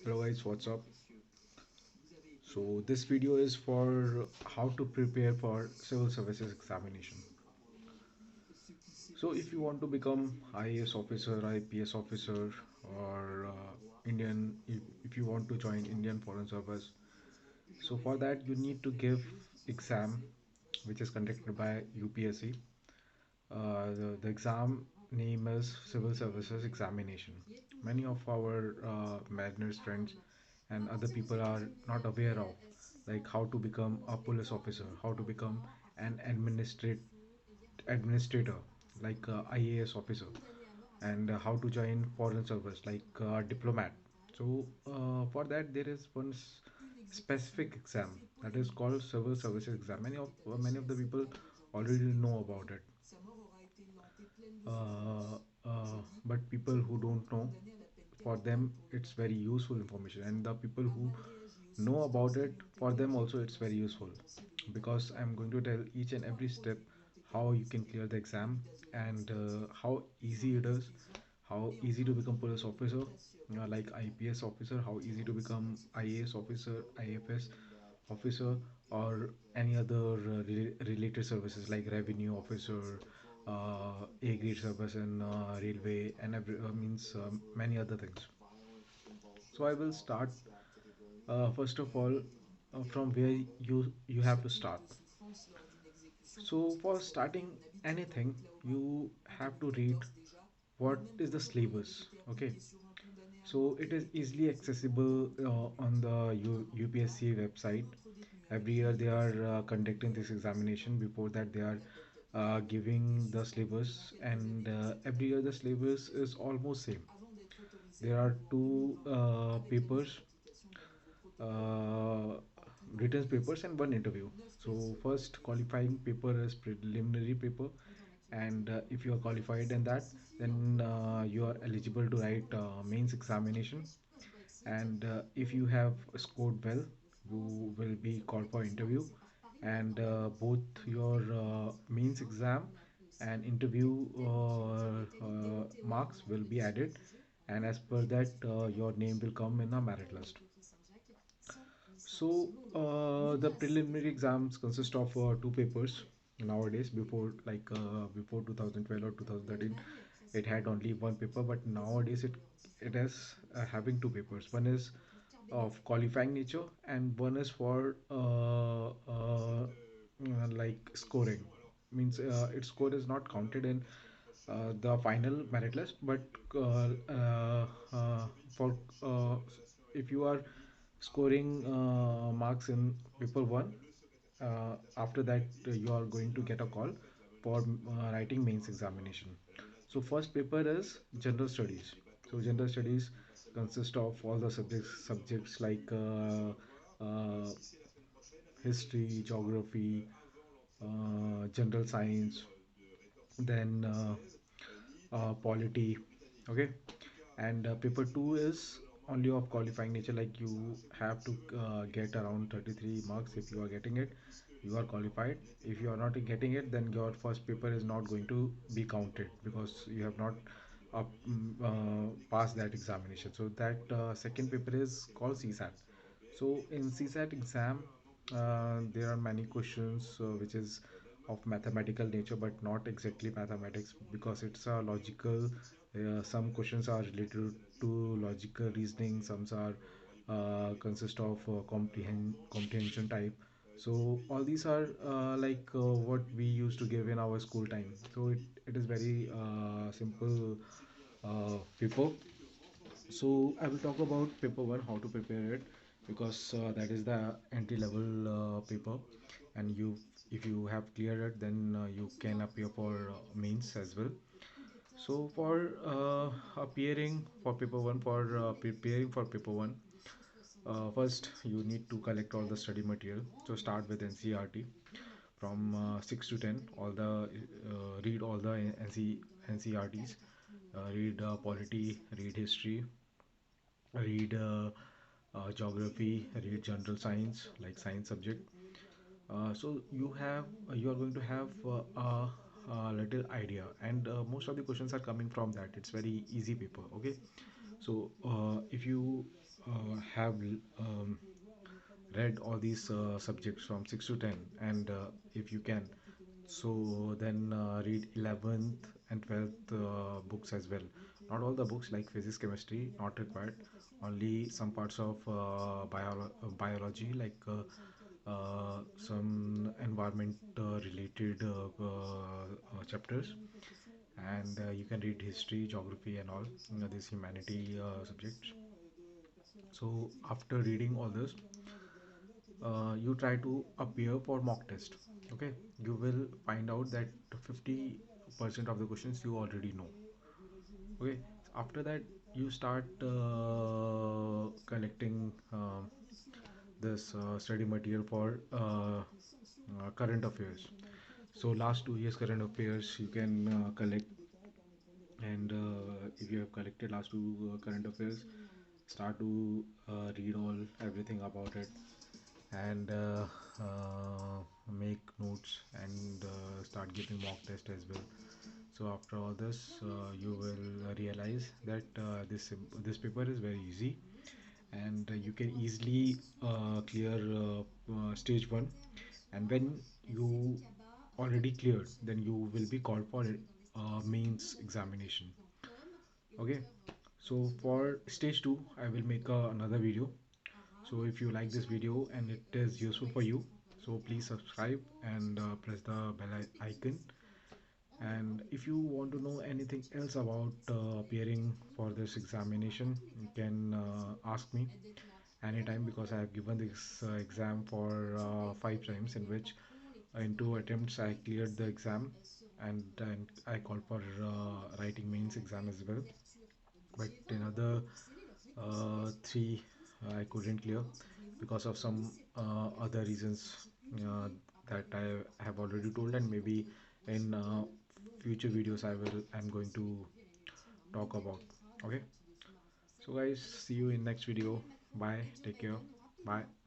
Hello guys, what's up? So this video is for how to prepare for civil services examination. So if you want to become IAS officer, IPS officer, or if you want to join Indian Foreign Service, so for that you need to give exam, which is conducted by UPSC. The exam name is Civil Services Examination. Many of our mariners friends and other people are not aware of like how to become a police officer, how to become an administrator like IAS officer, and how to join foreign service like diplomat. So for that there is one specific exam that is called civil services exam. Many of the people already know about it, but people who don't know, for them it's very useful information, and the people who know about it, for them also it's very useful, because I'm going to tell each and every step how you can clear the exam, and how easy it is, how easy to become police officer, like IPS officer, how easy to become IAS officer, IFS officer, or any other related services like revenue officer, A grade service in railway, and means many other things. So I will start first of all from where you have to start. So for starting anything, you have to read what is the syllabus. Okay, so it is easily accessible on the UPSC website. Every year they are conducting this examination. Before that, they are giving the syllabus, and every year the syllabus is almost same. There are two papers, uh, written papers, and one interview. So first qualifying paper is preliminary paper, and if you are qualified in that, then you are eligible to write mains examination. And if you have scored well, you will be called for interview, and both your mains exam and interview marks will be added, and as per that your name will come in a merit list. So the preliminary exams consist of two papers nowadays. Before 2012 or 2013, it had only one paper, but nowadays it is having two papers. One is of qualifying nature, and one is for like scoring. Means its score is not counted in the final merit list, but uh, uh, for if you are scoring marks in paper one, after that you are going to get a call for writing mains examination. So first paper is general studies. So general studies consist of all the subjects like history, geography, general science, then polity. Okay, and paper 2 is only of qualifying nature, like you have to get around 33 marks. If you are getting it, you are qualified. If you are not getting it, then your first paper is not going to be counted, because you have not passed that examination. So that second paper is called CSAT. So in CSAT exam, there are many questions which is of mathematical nature, but not exactly mathematics, because it's a logical. Some questions are related to logical reasoning. Some are consist of comprehension type. So all these are like what we used to give in our school time. So it is very simple paper. So I will talk about paper one, how to prepare it, because that is the entry level paper, and if you have cleared it, then you can appear for mains as well. So for appearing for paper one, for preparing for paper one, first you need to collect all the study material. So start with NCRT from 6 to 10. All the read all the NCRTs. Read polity, read history, read geography, read general science like science subject. So you are going to have a little idea, and most of the questions are coming from that. It's very easy paper. Okay, So if you have read all these subjects from 6 to 10, and if you can, so then read 11th and 12th books as well. Not all the books, like physics, chemistry, not required. Only some parts of biology, like some environment related chapters. And you can read history, geography, and all, these humanity subjects. So after reading all this, you try to appear for mock test. Okay, you will find out that 50% of the questions you already know. Okay, after that you start collecting this study material for current affairs. So last 2 years current affairs you can collect. And if you have collected last two current affairs, start to read all everything about it, and make notes, and start giving mock test as well. So after all this, you will realize that this paper is very easy, and you can easily clear stage one. And when you already cleared, then you will be called for mains examination. Okay, so for stage 2 I will make another video. So if you like this video and it is useful for you, so please subscribe and press the icon. And if you want to know anything else about appearing for this examination, you can ask me anytime, because I have given this exam for 5 times, in which in 2 attempts I cleared the exam, and I called for writing mains exam as well. But in other three I couldn't clear because of some other reasons uh, that I have already told, and maybe in future videos I'm going to talk about. Okay, so guys, see you in next video. Bye, take care. Bye.